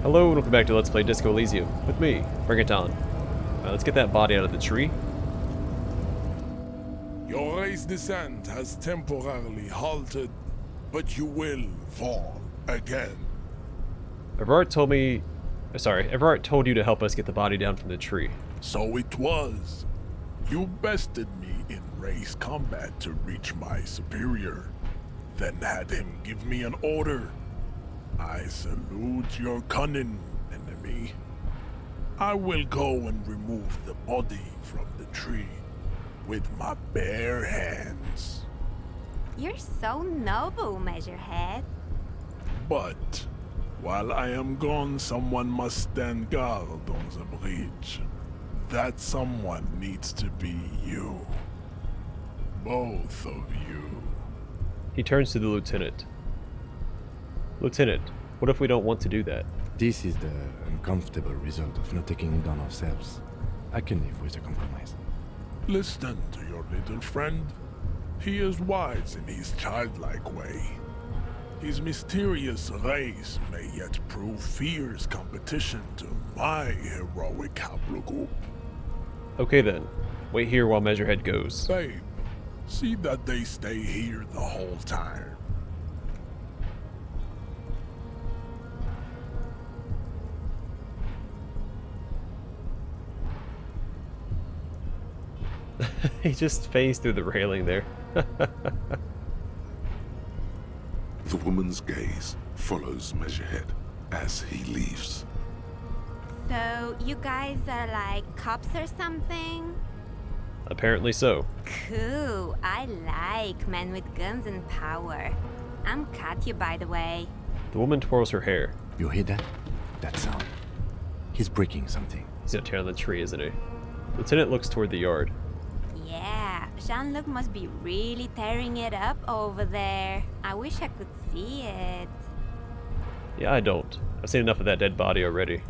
Hello and welcome back to Let's Play Disco Elysium with me, Bring It On. Let's get that body out of the tree. Your race descent has temporarily halted, but you will fall again. Everard told you to help us get the body down from the tree. So it was. You bested me in race combat to reach my superior, then had him give me an order. I salute your cunning, enemy. I will go and remove the body from the tree with my bare hands. You're so noble, Measurehead. But while I am gone, someone must stand guard on the bridge. That someone needs to be you. Both of you. He turns to the lieutenant. Lieutenant, what if we don't want to do that? This is the uncomfortable result of not taking it on ourselves. I can live with a compromise. Listen to your little friend. He is wise in his childlike way. His mysterious race may yet prove fierce competition to my heroic haplogroup. Okay then, wait here while Measurehead goes. Babe, see that they stay here the whole time. He just phased through the railing there. The woman's gaze follows Measurehead as he leaves. So, you guys are like cops or something? Apparently so. Cool. I like men with guns and power. I'm Katya, by the way. The woman twirls her hair. You hear that? That sound. He's breaking something. He's gonna tear on the tree, isn't he? Lieutenant looks toward the yard. Yeah, Jean-Luc must be really tearing it up over there. I wish I could see it. Yeah, I don't. I've seen enough of that dead body already.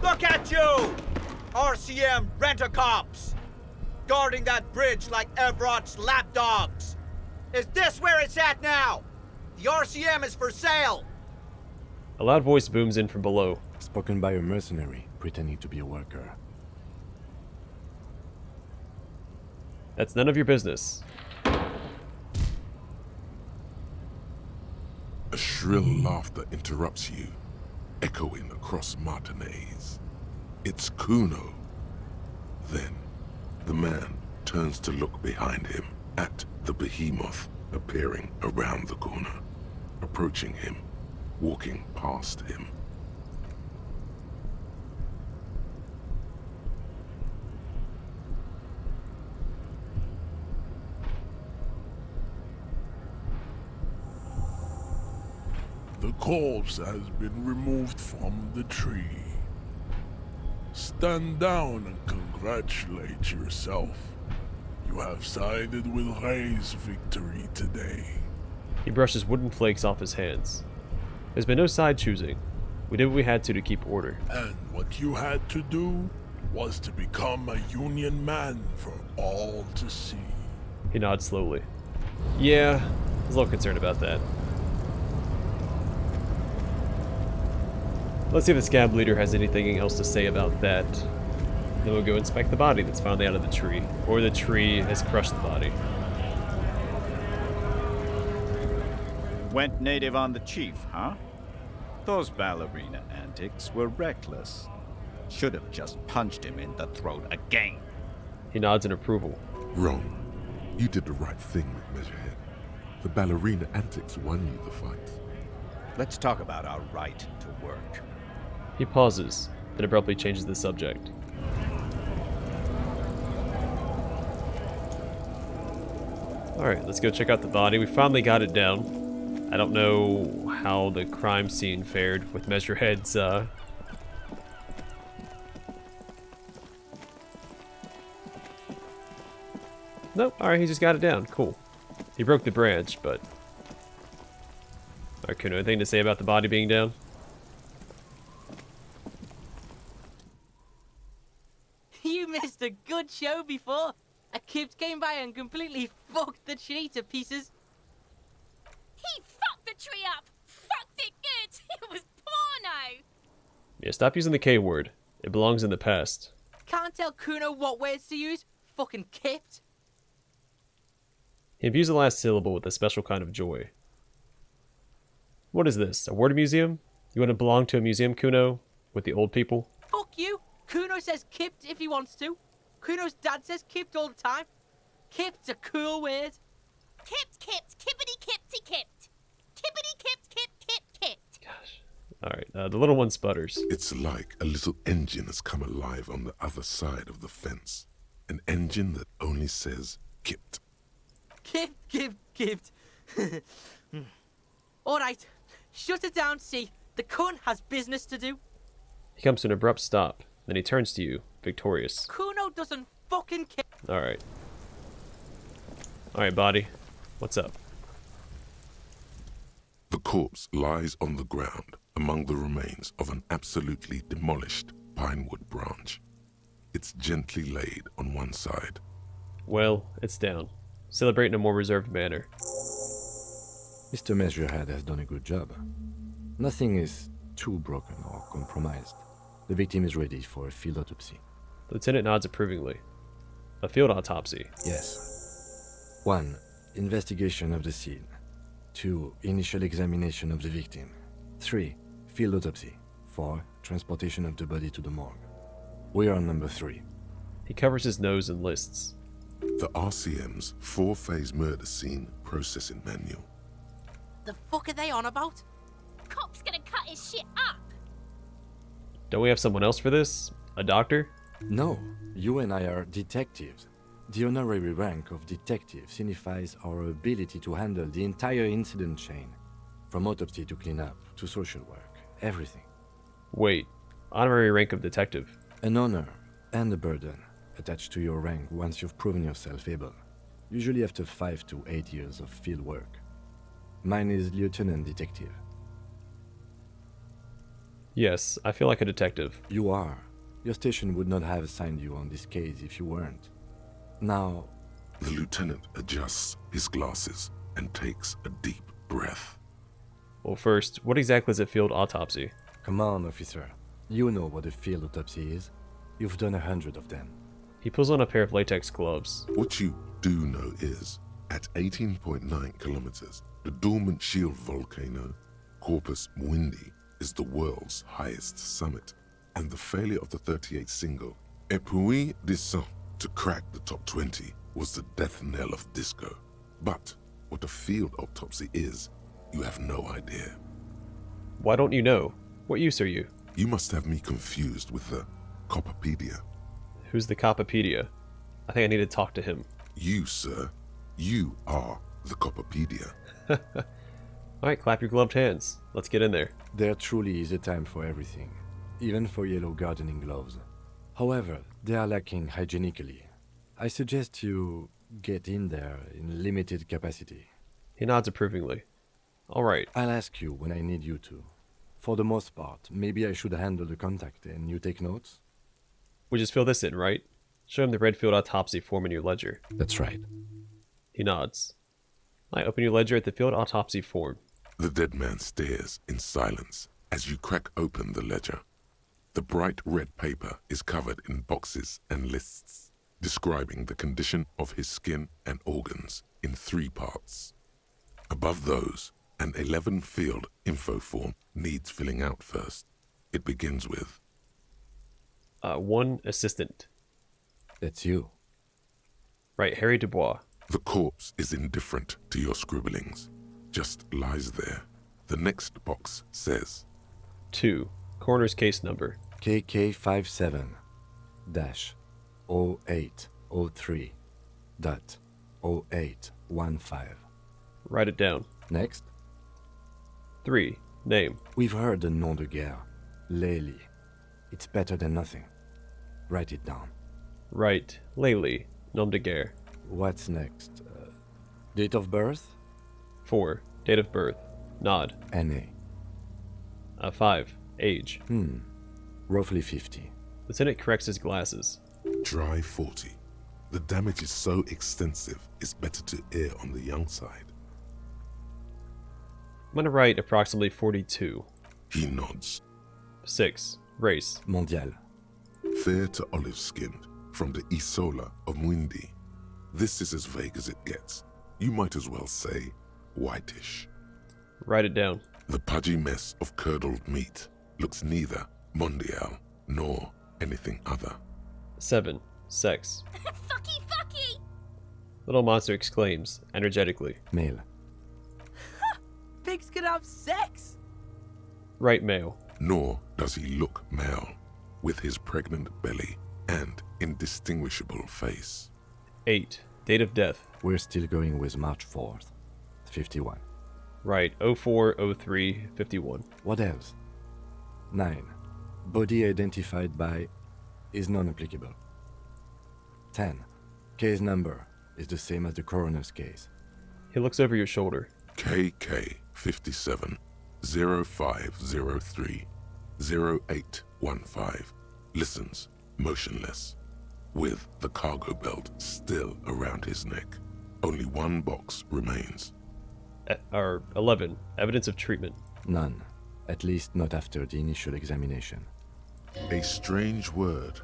Look at you! RCM rent-a-cops! Guarding that bridge like Everett's lapdogs! Is this where it's at now? The RCM is for sale! A loud voice booms in from below. Spoken by a mercenary, pretending to be a worker. That's none of your business. A shrill laughter interrupts you, echoing across Martinez. It's Kuno. Then, the man turns to look behind him at the behemoth appearing around the corner, approaching him, walking past him. The corpse has been removed from the tree. Stand down and congratulate yourself. You have sided with Ray's victory today. He brushes wooden flakes off his hands. There's been no side choosing. We did what we had to keep order. And what you had to do was to become a Union man for all to see. He nods slowly. Yeah, I was a little concerned about that. Let's see if the scab leader has anything else to say about that. Then we'll go inspect the body that's finally out of the tree. Or the tree has crushed the body. Went native on the chief, huh? Those ballerina antics were reckless. Should have just punched him in the throat again. He nods in approval. Wrong. You did the right thing with Measurehead. The ballerina antics won you the fight. Let's talk about our right to work. He pauses, then abruptly changes the subject. Alright, let's go check out the body. We finally got it down. I don't know how the crime scene fared with Measurehead's, Nope, alright, he just got it down. Cool. He broke the branch, but... Alright, Kuno, anything to say about the body being down? You missed a good show before. A kid came by and completely fucked the tree to pieces. He fucked the tree up! Fucked it good! It was porno! Yeah, stop using the K word. It belongs in the past. Can't tell Kuno what words to use? Fucking kipped. He imbues the last syllable with a special kind of joy. What is this? A word museum? You want to belong to a museum, Kuno? With the old people? Fuck you. Kuno says kipped if he wants to. Kuno's dad says kipped all the time. Kipped's a cool word. Kipped, kipped, kippity, kippty, kipped. Kippity, kipped, kipped, kipped, kipped. Gosh. Alright, the little one sputters. It's like a little engine has come alive on the other side of the fence. An engine that only says kipped. Kipped. Alright, shut it down, see. The cunt has business to do. He comes to an abrupt stop. Then he turns to you, victorious. Kuno doesn't fucking care. Alright. Alright, body. What's up? The corpse lies on the ground among the remains of an absolutely demolished pinewood branch. It's gently laid on one side. Well, it's down. Celebrate in a more reserved manner. Mr. Measurehead has done a good job. Nothing is too broken or compromised. The victim is ready for a field autopsy. The lieutenant nods approvingly. A field autopsy. Yes. 1. Investigation of the scene. 2. Initial examination of the victim. 3. Field autopsy. 4. Transportation of the body to the morgue. We are on number 3. He covers his nose and lists. The RCM's 4-phase murder scene processing manual. The fuck are they on about? Cop's gonna cut his shit up. Don't we have someone else for this? A doctor? No, you and I are detectives. The honorary rank of detective signifies our ability to handle the entire incident chain, from autopsy to cleanup to social work, everything. Wait. Honorary rank of detective. An honor and a burden attached to your rank once you've proven yourself able, usually after 5 to 8 years of field work. Mine is Lieutenant Detective. Yes, I feel like a detective. You are. Your station would not have assigned you on this case if you weren't. Now, The lieutenant adjusts his glasses and takes a deep breath. Well, first, what exactly is a field autopsy? come on, officer. You know what a field autopsy is. You've done 100 of them. He pulls on a pair of latex gloves. What you do know is, at 18.9 kilometers, the dormant shield volcano, Corpus Mundi, is the world's highest summit, and the failure of the 38 single, Et puis descend, to crack the top 20 was the death knell of disco. But what a field autopsy is, you have no idea. Why don't you know? What use are you? You must have me confused with the Coppepedia. Who's the Coppepedia? I think I need to talk to him. You, sir, you are the Coppepedia. Alright, clap your gloved hands. Let's get in there. There truly is a time for everything, even for yellow gardening gloves. However, they are lacking hygienically. I suggest you get in there in limited capacity. He nods approvingly. Alright, I'll ask you when I need you to. For the most part, maybe I should handle the contact and you take notes? we just fill this in, right? Show him the red field autopsy form in your ledger. That's right. He nods. I open your ledger at the field autopsy form. The dead man stares in silence as you crack open the ledger. The bright red paper is covered in boxes and lists, describing the condition of his skin and organs in 3 parts. Above those, an 11-field info form needs filling out first. It begins with, 1 assistant. That's you. Right, Harry Dubois. the corpse is indifferent to your scribblings, just lies there. The next box says, 2, coroner's case number. KK57-0803.0815. Write it down. Next, 3, name. we've heard the nom de guerre, Lely. It's better than nothing. Write it down. Right, Laylee, nom de guerre. What's next? Date of birth? 4, date of birth. Nod. NA. 5, age. Roughly 50. Lieutenant corrects his glasses. dry 40. The damage is so extensive, it's better to err on the young side. I'm gonna write approximately 42. He nods. 6, Race. Mondial. Fair to olive-skinned, from the Isola of Mwindi. This is as vague as it gets. You might as well say whitish. Write it down. The pudgy mess of curdled meat looks neither mondial nor anything other. 7. Sex. Fucky, fucky! Little monster exclaims, energetically. Male. Pigs can have sex? Write male. Nor does he look male, with his pregnant belly and indistinguishable face. 8. Date of death. We're still going with March 4th. 51. Right. 040351. What else? 9. Body identified by is non-applicable. 10. Case number is the same as the coroner's case. He looks over your shoulder. KK 57 0503 0815 listens motionless, with the cargo belt still around his neck. Only one box remains. 11. Evidence of treatment. None. At least not after the initial examination. A strange word.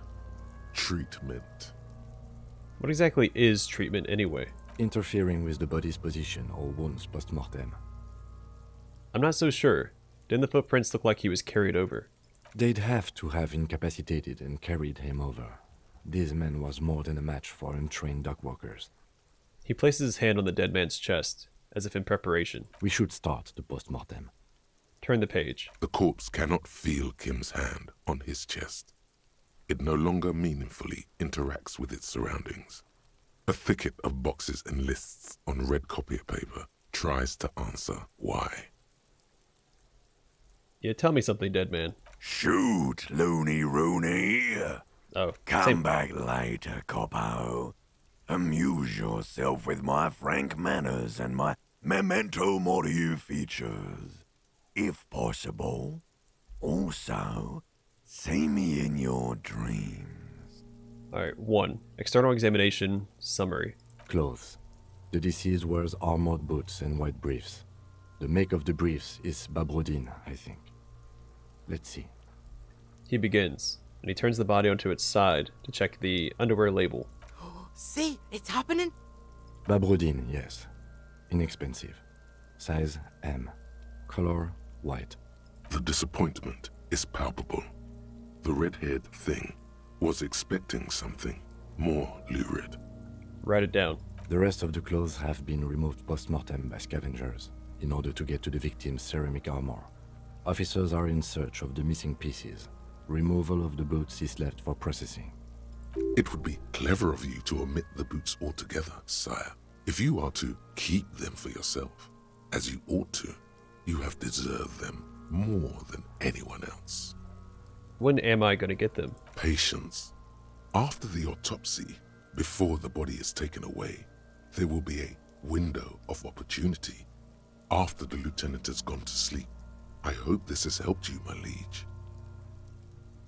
Treatment. What exactly is treatment anyway? Interfering with the body's position or wounds post-mortem. I'm not so sure. Didn't the footprints look like he was carried over? They'd have to have incapacitated and carried him over. This man was more than a match for untrained dog walkers. He places his hand on the dead man's chest, as if in preparation. We should start the post-mortem. Turn the page. The corpse cannot feel Kim's hand on his chest. It no longer meaningfully interacts with its surroundings. A thicket of boxes and lists on red copier paper tries to answer why. Yeah, tell me something, dead man. Shoot, loony Rooney. Oh, Come same. back later, Coppo. Amuse yourself with my frank manners and my memento mori features. If possible. Also, see me in your dreams. Alright, 1. External examination, summary. Clothes. The deceased wears armored boots and white briefs. The make of the briefs is Babrodine, I think. Let's see. He begins, and he turns the body onto its side to check the underwear label. See, it's happening. Babrodine, yes. Inexpensive. Size M. Color white. The disappointment is palpable. The red-haired thing was expecting something more lurid. Write it down. The rest of the clothes have been removed post-mortem by scavengers in order to get to the victim's ceramic armor. Officers are in search of the missing pieces. Removal of the boots is left for processing. It would be clever of you to omit the boots altogether, sire. If you are to keep them for yourself, as you ought to, you have deserved them more than anyone else. When am I gonna get them? Patience. After the autopsy, before the body is taken away, there will be a window of opportunity. After the lieutenant has gone to sleep. I hope this has helped you, my liege.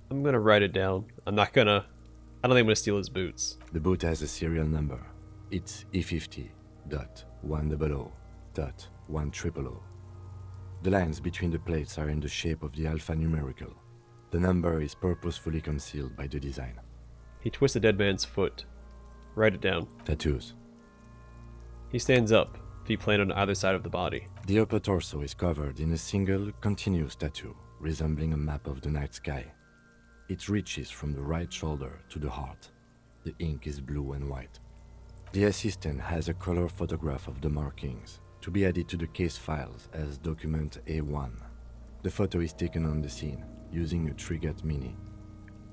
I'm gonna write it down. I don't think I'm gonna steal his boots. The boot has a serial number. It's E50.100.100. The lines between the plates are in the shape of the alphanumerical. The number is purposefully concealed by the design. He twists the dead man's foot. Write it down. Tattoos. He stands up, feet planted on either side of the body. The upper torso is covered in a single, continuous tattoo, resembling a map of the night sky. It reaches from the right shoulder to the heart. The ink is blue and white. The assistant has a color photograph of the markings, to be added to the case files as document A1. The photo is taken on the scene, using a Trigat Mini.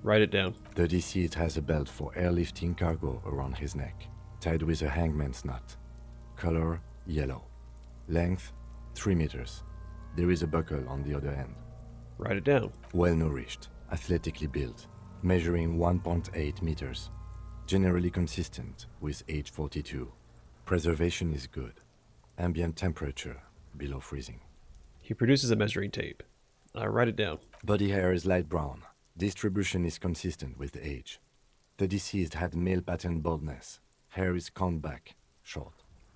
Write it down. The deceased has a belt for airlifting cargo around his neck, tied with a hangman's knot. Color yellow. Length 3 meters. There is a buckle on the other end. Write it down. Well nourished, athletically built, measuring 1.8 meters. Generally consistent with age 42. Preservation is good. Ambient temperature below freezing. He produces a measuring tape. I write it down. Body hair is light brown. Distribution is consistent with age. The deceased had male pattern baldness. Hair is combed back, short.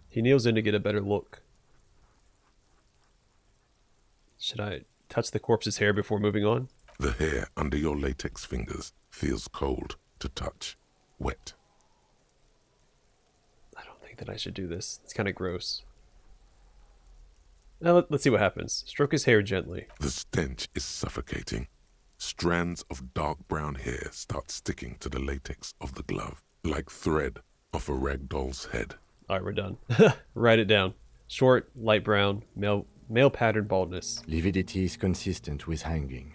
He kneels in to get a better look. Should I touch the corpse's hair before moving on? The hair under your latex fingers feels cold to touch, wet. I don't think that I should do this. It's kind of gross. Now let's see what happens. Stroke his hair gently. The stench is suffocating. Strands of dark brown hair start sticking to the latex of the glove, like thread off a rag doll's head. All right, we're done. Write it down. Short, light brown, male pattern baldness. Lividity is consistent with hanging.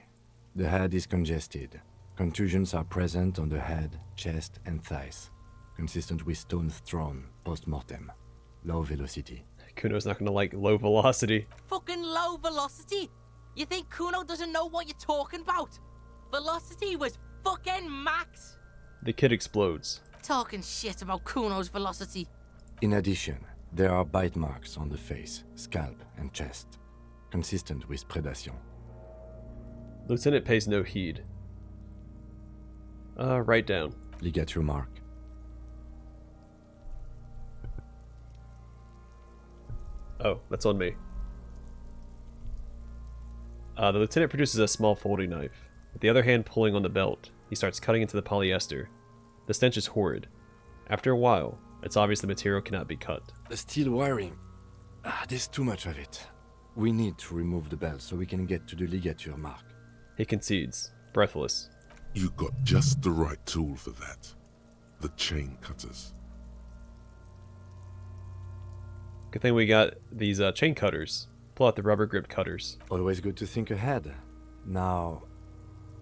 The head is congested. Contusions are present on the head, chest, and thighs. Consistent with stones thrown post-mortem. Low velocity. Kuno's not gonna like low velocity. Fucking low velocity? You think Kuno doesn't know what you're talking about? Velocity was fucking max. The kid explodes. Talking shit about Kuno's velocity. In addition, there are bite marks on the face, scalp, and chest. Consistent with predation. Lieutenant pays no heed. Write down. Ligature mark. Oh, that's on me. The lieutenant produces a small folding knife. With the other hand pulling on the belt, he starts cutting into the polyester. The stench is horrid. After a while, it's obvious the material cannot be cut. The steel wiring. There's too much of it. We need to remove the belt so we can get to the ligature mark. He concedes, breathless. You got just the right tool for that. The chain cutters. Good thing we got these chain cutters. Pull out the rubber grip cutters. Always good to think ahead. Now,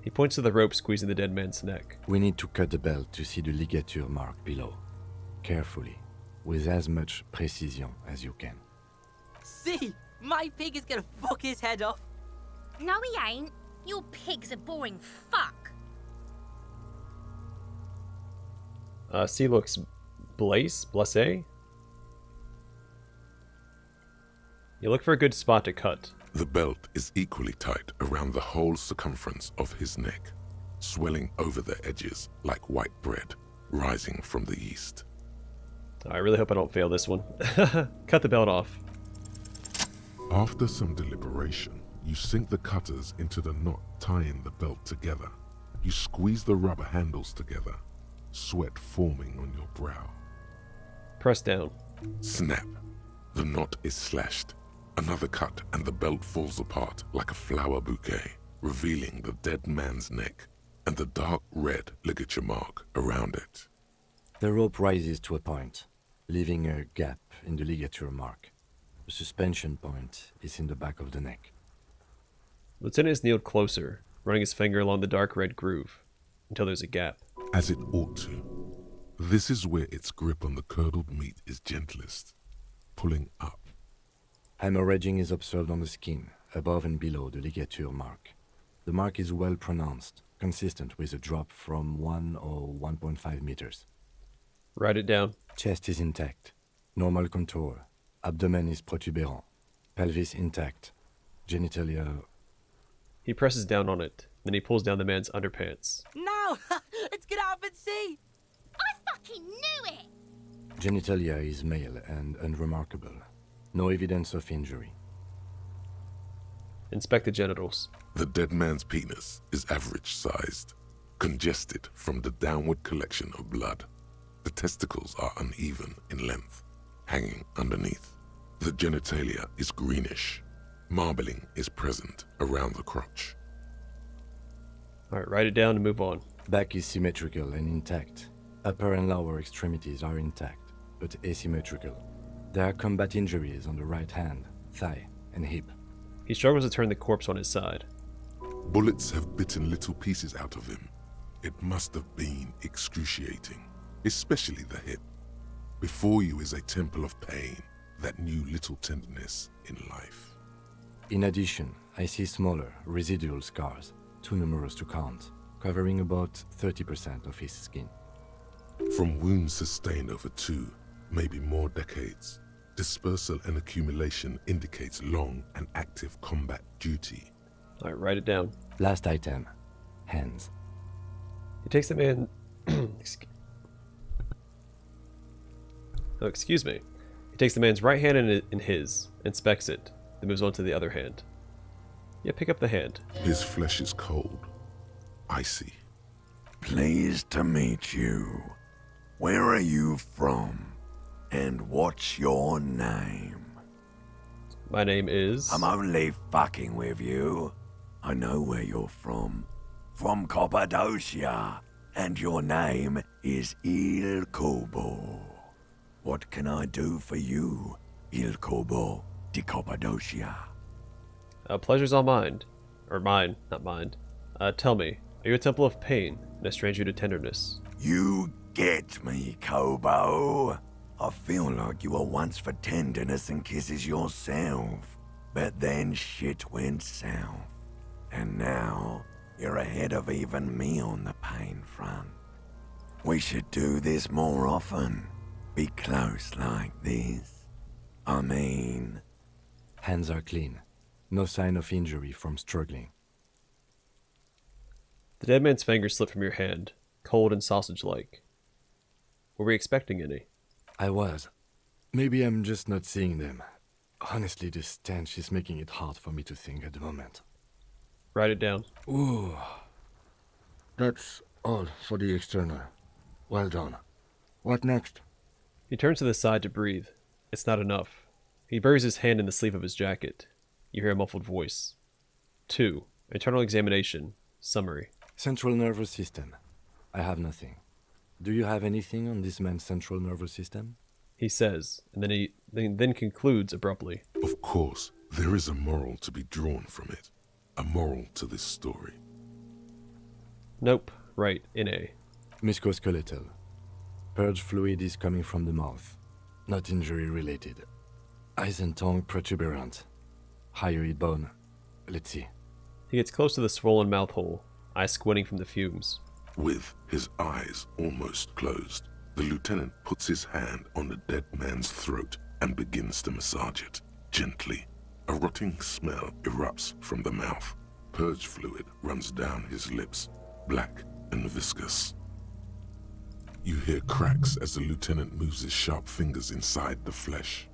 He points to the rope squeezing the dead man's neck. we need to cut the belt to see the ligature mark below. Carefully, with as much precision as you can. See, my pig is gonna fuck his head off. No, he ain't. Your pig's a boring fuck. C looks blasé. You look for a good spot to cut. The belt is equally tight around the whole circumference of his neck, swelling over the edges like white bread rising from the yeast. I really hope I don't fail this one. Cut the belt off. After some deliberation, you sink the cutters into the knot tying the belt together. You squeeze the rubber handles together, sweat forming on your brow. Press down. Snap. The knot is slashed. Another cut and the belt falls apart like a flower bouquet, revealing the dead man's neck and the dark red ligature mark around it. The rope rises to a point, leaving a gap in the ligature mark. The suspension point is in the back of the neck. Lieutenant is kneeled closer, running his finger along the dark red groove, until there's a gap. As it ought to. This is where its grip on the curdled meat is gentlest, pulling up. Hemorrhaging is observed on the skin, above and below the ligature mark. The mark is well pronounced, consistent with a drop from 1 or 1.5 meters. Write it down. Chest is intact. Normal contour. Abdomen is protuberant. Pelvis intact. Genitalia. He presses down on it, then he pulls down the man's underpants. No! It's gonna happen, see? I fucking knew it! Genitalia is male and unremarkable. No evidence of injury. Inspect the genitals. The dead man's penis is average-sized, congested from the downward collection of blood. The testicles are uneven in length, hanging underneath. The genitalia is greenish. Marbling is present around the crotch. Alright, write it down and move on. Back is symmetrical and intact. Upper and lower extremities are intact, but asymmetrical. There are combat injuries on the right hand, thigh, and hip. He struggles to turn the corpse on his side. Bullets have bitten little pieces out of him. It must have been excruciating, especially the hip. Before you is a temple of pain that knew little tenderness in life. In addition, I see smaller, residual scars, too numerous to count, covering about 30% of his skin. From wounds sustained over 2, maybe more decades, dispersal and accumulation indicates long and active combat duty. Alright, write it down. Last item, hands. He takes the man... excuse me. He takes the man's right hand in his, inspects it, then moves on to the other hand. Yeah, pick up the hand. His flesh is cold, I see. Pleased to meet you. Where are you from? And what's your name? My name is... I'm only fucking with you. I know where you're from. From Cappadocia. And your name is Il Kobo. What can I do for you, Il Kobo di Cappadocia? Pleasure's all mine. Or mine, not mine. Tell me, are you a temple of pain and a stranger to tenderness? You get me, Kobo. I feel like you were once for tenderness and kisses yourself. But then shit went south. And now, you're ahead of even me on the pain front. We should do this more often. Be close like this. I mean... Hands are clean. No sign of injury from struggling. The dead man's fingers slip from your hand, cold and sausage-like. Were we expecting any? I was. Maybe I'm just not seeing them. Honestly, this stench is making it hard for me to think at the moment. Write it down. Ooh. That's all for the external. Well done. What next? He turns to the side to breathe. It's not enough. He buries his hand in the sleeve of his jacket. You hear a muffled voice. 2. Internal examination. Summary. Central nervous system. I have nothing. Do you have anything on this man's central nervous system? He says, and then concludes abruptly. Of course, there is a moral to be drawn from it. A moral to this story. Nope. Right. NA. Musculoskeletal. Purge fluid is coming from the mouth. Not injury related. Eyes and tongue protuberant. Hyoid bone. Let's see. He gets close to the swollen mouth hole, eyes squinting from the fumes. With his eyes almost closed, the lieutenant puts his hand on the dead man's throat and begins to massage it, gently. A rotting smell erupts from the mouth. Purge fluid runs down his lips, black and viscous. You hear cracks as the lieutenant moves his sharp fingers inside the flesh,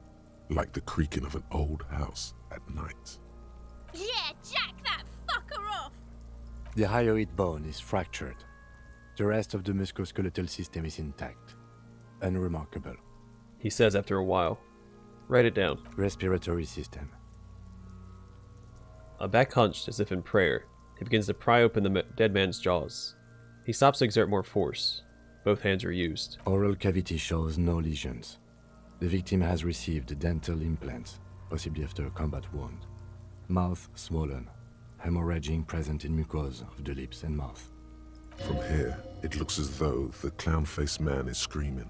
like the creaking of an old house at night. Yeah, jack that fucker off! The hyoid bone is fractured. The rest of the musculoskeletal system is intact. Unremarkable. He says after a while. Write it down. Respiratory system. Back hunched as if in prayer, he begins to pry open the dead man's jaws. He stops to exert more force. Both hands are used. Oral cavity shows no lesions. The victim has received dental implants, possibly after a combat wound. Mouth swollen. Hemorrhaging present in mucosa of the lips and mouth. From here, it looks as though the clown-faced man is screaming.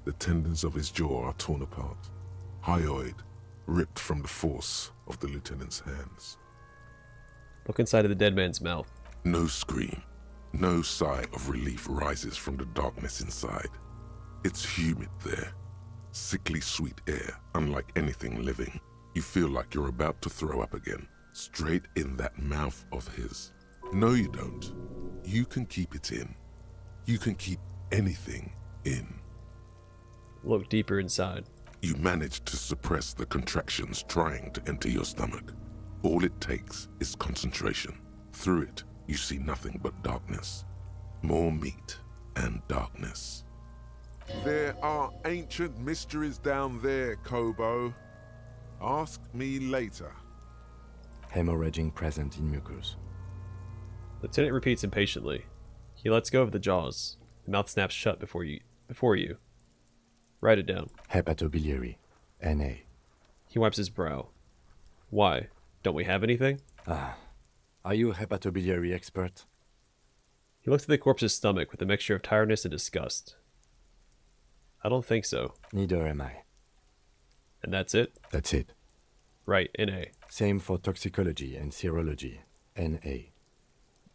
The tendons of his jaw are torn apart. Hyoid ripped from the force of the lieutenant's hands. Look inside of the dead man's mouth. No scream, no sigh of relief rises from the darkness inside. It's humid there. Sickly sweet air, unlike anything living. You feel like you're about to throw up again, straight in that mouth of his. No, you don't. You can keep it in. You can keep anything in. Look deeper inside. You manage to suppress the contractions trying to enter your stomach. All it takes is concentration. Through it, you see nothing but darkness. More meat and darkness. There are ancient mysteries down there, Kobo. Ask me later. Hemorrhaging present in mucus. Lieutenant repeats impatiently. He lets go of the jaws. The mouth snaps shut before you. Write it down. Hepatobiliary. NA. He wipes his brow. Why? Don't we have anything? Are you a hepatobiliary expert? He looks at the corpse's stomach with a mixture of tiredness and disgust. I don't think so. Neither am I. And that's it? That's it. Right, NA. Same for toxicology and serology. NA.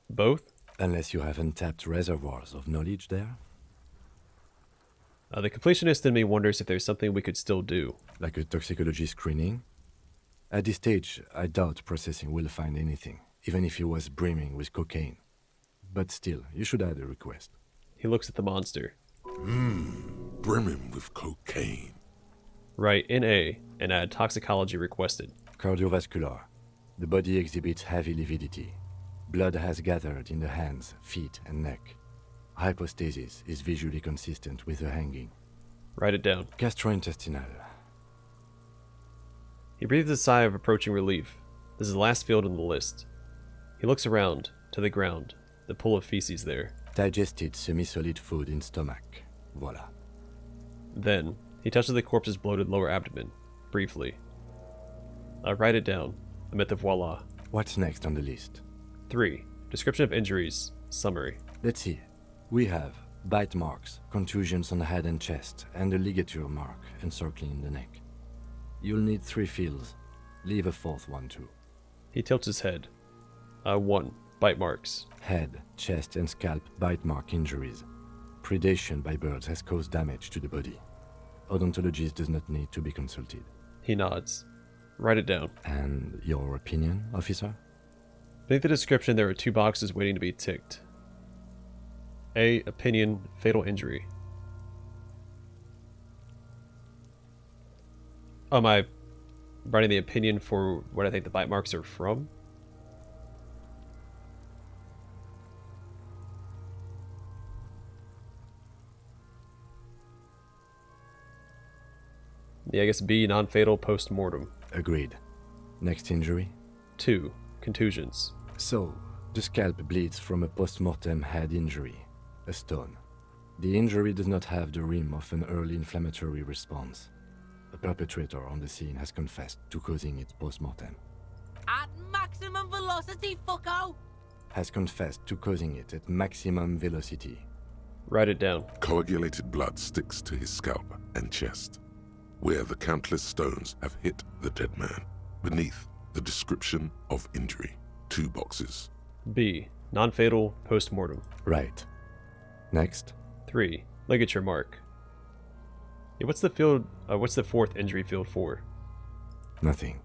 Both? Unless you have untapped reservoirs of knowledge there. The completionist in me wonders if there's something we could still do. Like a toxicology screening? At this stage, I doubt processing will find anything, even if he was brimming with cocaine. But still, you should add a request. He looks at the monster. Brimming with cocaine. Right, NA, and add toxicology requested. Cardiovascular. The body exhibits heavy lividity. Blood has gathered in the hands, feet, and neck. Hypostasis is visually consistent with the hanging. Write it down. Gastrointestinal. He breathes a sigh of approaching relief. This is the last field on the list. He looks around, to the ground, the pool of feces there. Digested semi-solid food in stomach. Voila. Then, he touches the corpse's bloated lower abdomen, briefly. Write it down. Amid the voila. What's next on the list? 3. Description of injuries. Summary. Let's see. We have bite marks, contusions on the head and chest, and a ligature mark encircling the neck. You'll need 3 fields. Leave a 4th one too. He tilts his head. 1. Bite marks. Head, chest, and scalp bite mark injuries. Predation by birds has caused damage to the body. Odontologist does not need to be consulted. He nods. Write it down. And your opinion, officer? Beneath the description, there are 2 boxes waiting to be ticked. A. Opinion. Fatal injury. Am I writing the opinion for what I think the bite marks are from? Yeah, I guess B. Non-fatal post-mortem. Agreed. Next injury? 2. Contusions. So, the scalp bleeds from a post-mortem head injury, a stone. The injury does not have the rim of an early inflammatory response. The perpetrator on the scene has confessed to causing it post-mortem. At maximum velocity, fucko! Has confessed to causing it at maximum velocity. Write it down. Coagulated blood sticks to his scalp and chest, where the countless stones have hit the dead man. Beneath, the description of injury. 2 boxes. B. Non-fatal post-mortem. Right. Next. 3. Ligature mark. Yeah, what's the field? What's the 4th injury field for? Nothing.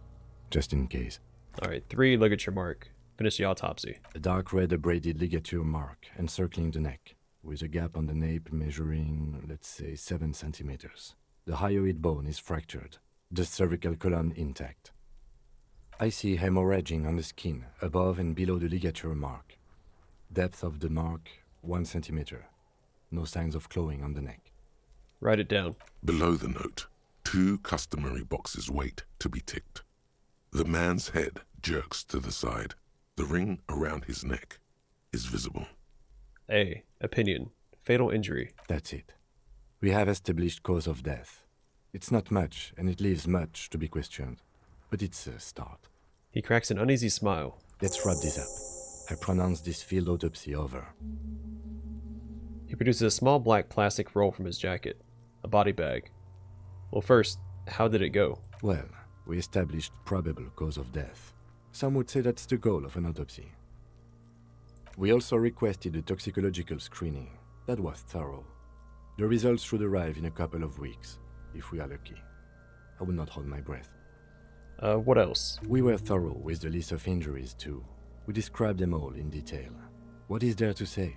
Just in case. Alright, 3. Ligature mark. Finish the autopsy. A dark red abraded ligature mark encircling the neck, with a gap on the nape measuring, let's say, 7 centimeters. The hyoid bone is fractured, the cervical column intact. I see hemorrhaging on the skin, above and below the ligature mark. Depth of the mark, 1 centimeter. No signs of clawing on the neck. Write it down. Below the note, 2 customary boxes wait to be ticked. The man's head jerks to the side. The ring around his neck is visible. A. Opinion. Fatal injury. That's it. We have established cause of death. It's not much, and it leaves much to be questioned. But it's a start. He cracks an uneasy smile. Let's wrap this up. I pronounce this field autopsy over. He produces a small black plastic roll from his jacket. A body bag. Well, first, how did it go? Well, we established probable cause of death. Some would say that's the goal of an autopsy. We also requested a toxicological screening. That was thorough. The results should arrive in a couple of weeks, if we are lucky. I will not hold my breath. What else? We were thorough with the list of injuries, too. We described them all in detail. What is there to say?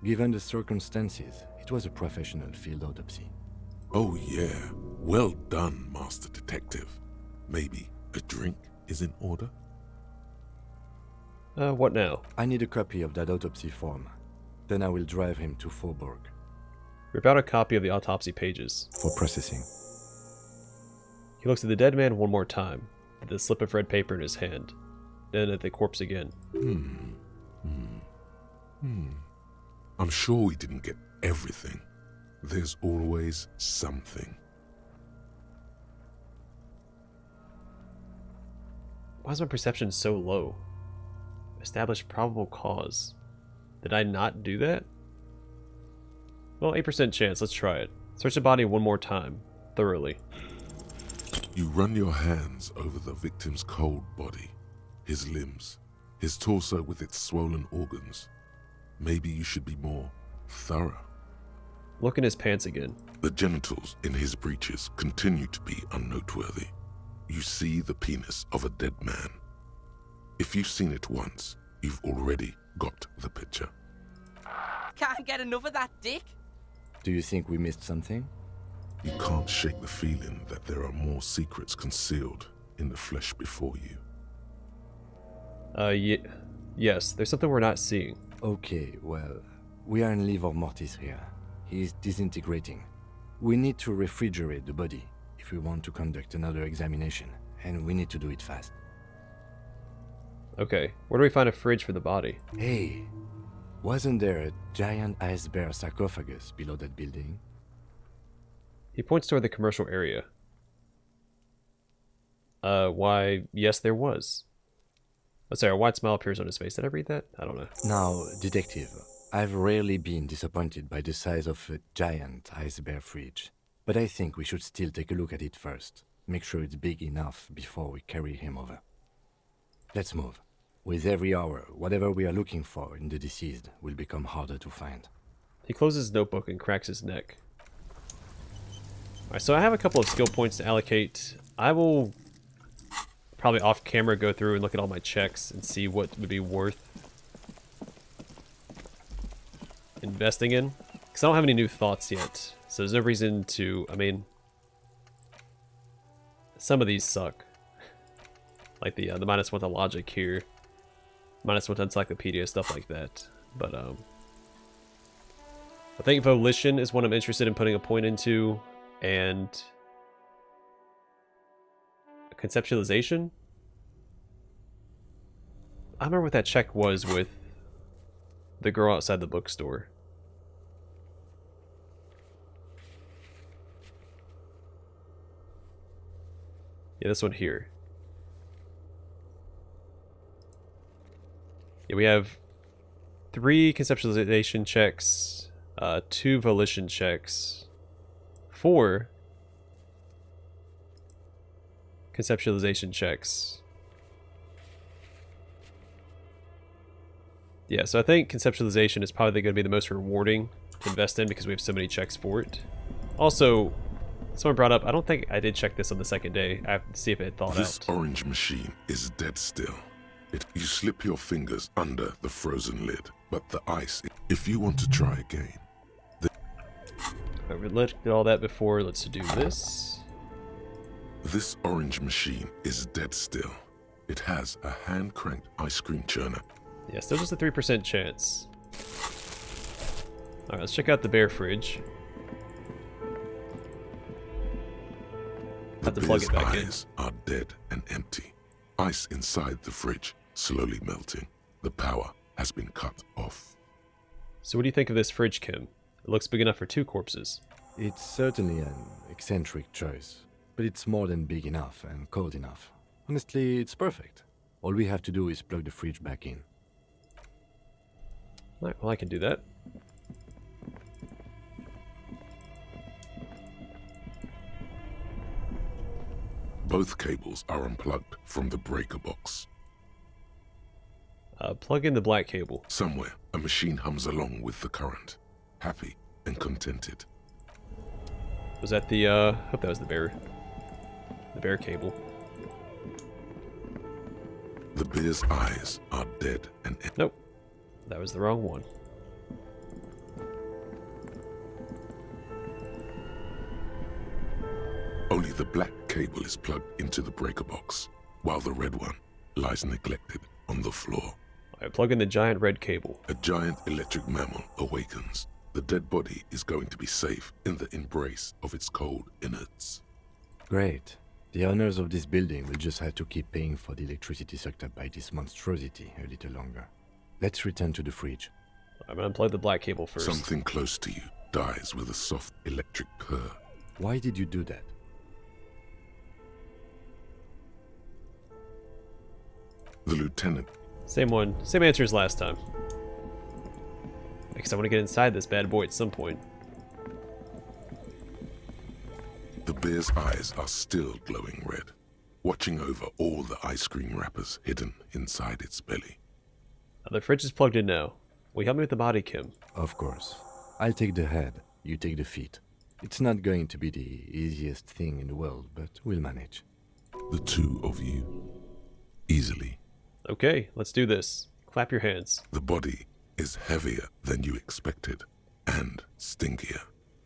Given the circumstances, it was a professional field autopsy. Oh yeah, well done, Master Detective. Maybe a drink is in order? What now? I need a copy of that autopsy form. Then I will drive him to Faubourg. Rip out a copy of the autopsy pages. For processing. He looks at the dead man one more time, at the slip of red paper in his hand, then at the corpse again. I'm sure we didn't get everything. There's always something. Why is my perception so low? Establish probable cause. Did I not do that? Well, 8% chance, let's try it. Search the body one more time, thoroughly. You run your hands over the victim's cold body, his limbs, his torso with its swollen organs. Maybe you should be more thorough. Look in his pants again. The genitals in his breeches continue to be unnoteworthy. You see the penis of a dead man. If you've seen it once, you've already got the picture. Can't get enough of that dick. Do you think we missed something? You can't shake the feeling that there are more secrets concealed in the flesh before you. Yes, there's something we're not seeing. Okay, well, we are in livor mortis here. He is disintegrating. We need to refrigerate the body if we want to conduct another examination, and we need to do it fast. Okay, where do we find a fridge for the body? Hey, wasn't there a giant ice bear sarcophagus below that building? He points toward the commercial area. Why, yes, there was. Oh, sorry, a wide smile appears on his face. Did I read that? I don't know. Now, detective, I've rarely been disappointed by the size of a giant ice bear fridge, but I think we should still take a look at it first. Make sure it's big enough before we carry him over. Let's move. With every hour, whatever we are looking for in the deceased will become harder to find. He closes his notebook and cracks his neck. Alright, so I have a couple of skill points to allocate. I will probably off camera go through and look at all my checks and see what would be worth investing in. Because I don't have any new thoughts yet. So there's no reason to, I mean, some of these suck. Like the -1 to logic here. -1 to encyclopedia, stuff like that. But I think volition is what I'm interested in putting a point into, and conceptualization. I remember what that check was with the girl outside the bookstore. Yeah, this one here. Yeah, we have 3 conceptualization checks, 2 volition checks, 4 conceptualization checks. Yeah, so I think conceptualization is probably going to be the most rewarding to invest in because we have so many checks for it. Also, someone brought up, I don't think I did check this on the second day. I have to see if it had thawed This out. orange machine is dead still. You slip your fingers under the frozen lid, but the ice, if you want to try again. Alright, we looked at all that before. Let's do this. This orange machine is dead still. It has a hand-cranked ice cream churner. Yeah, still just a 3% chance. Alright, let's check out the bear fridge. Have to plug it back in. The bear's eyes are dead and empty. Ice inside the fridge slowly melting. The power has been cut off. So what do you think of this fridge, Kim? It looks big enough for 2 corpses. It's certainly an eccentric choice, but it's more than big enough and cold enough. Honestly, it's perfect. All we have to do is plug the fridge back in. Alright, well I can do that. Both cables are unplugged from the breaker box. Plug in the black cable. Somewhere, a machine hums along with the current, happy and contented. Was that the, hope that was the bear cable. The bear's eyes are dead and empty. Nope. That was the wrong one. Only the black cable is plugged into the breaker box, while the red one lies neglected on the floor. I plug in the giant red cable. A giant electric mammal awakens. The dead body is going to be safe in the embrace of its cold innards. Great. The owners of this building will just have to keep paying for the electricity sucked up by this monstrosity a little longer. Let's return to the fridge. I'm gonna unplug the black cable first. Something close to you dies with a soft electric purr. Why did you do that? The lieutenant. Same one. Same answer as last time. Because I want to get inside this bad boy at some point. The bear's eyes are still glowing red, watching over all the ice cream wrappers hidden inside its belly. The fridge is plugged in now. Will you help me with the body, Kim? Of course. I'll take the head, you take the feet. It's not going to be the easiest thing in the world, but we'll manage. The 2 of you. Easily. Okay, let's do this. Clap your hands. The body is heavier than you expected, and stinkier.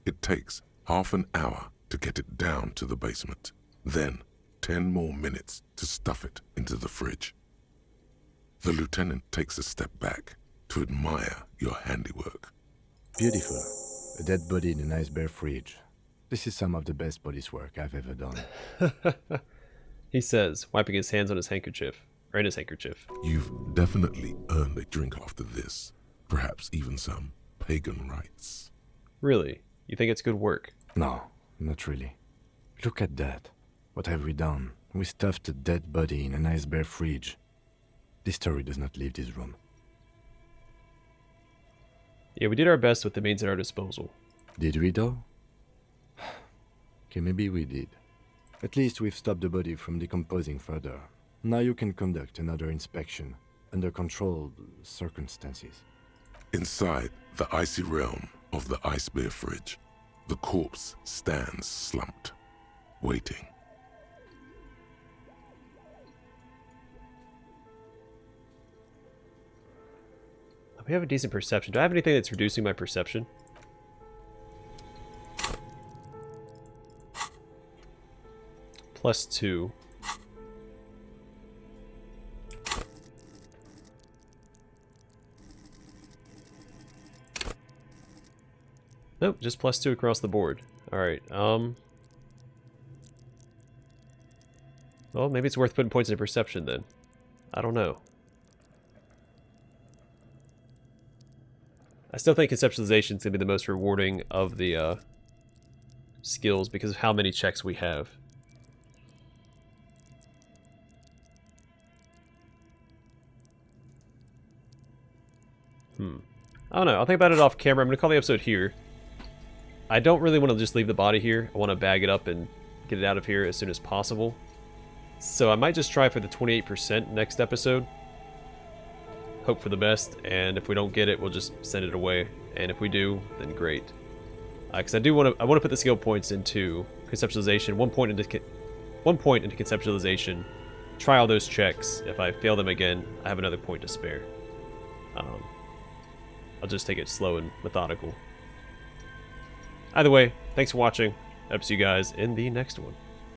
It takes half an hour to get it down to the basement, then 10 more minutes to stuff it into the fridge. The lieutenant takes a step back to admire your handiwork. Beautiful. A dead body in a nice bare fridge. This is some of the best police work I've ever done. He says, wiping his hands on his handkerchief. Or in his handkerchief. You've definitely earned a drink after this. Perhaps even some pagan rites. Really? You think it's good work? No, not really. Look at that. What have we done? We stuffed a dead body in a nice bare fridge. This story does not leave this room. Yeah, we did our best with the means at our disposal. Did we though? Okay, maybe we did. At least we've stopped the body from decomposing further. Now you can conduct another inspection under controlled circumstances. Inside the icy realm of the ice bear fridge, the corpse stands slumped, waiting. We have a decent perception. Do I have anything that's reducing my perception? +2. Nope, just +2 across the board. Alright, well, maybe it's worth putting points in perception then. I don't know. I still think conceptualization is going to be the most rewarding of the skills because of how many checks we have. I don't know. I'll think about it off camera. I'm going to call the episode here. I don't really want to just leave the body here. I want to bag it up and get it out of here as soon as possible. So I might just try for the 28% next episode. Hope for the best, and if we don't get it, we'll just send it away. And if we do, then great. Because I want to put the skill points into conceptualization, 1 point into conceptualization. Try all those checks. If I fail them again, I have another point to spare. I'll just take it slow and methodical. Either way, thanks for watching. I'll see you guys in the next one.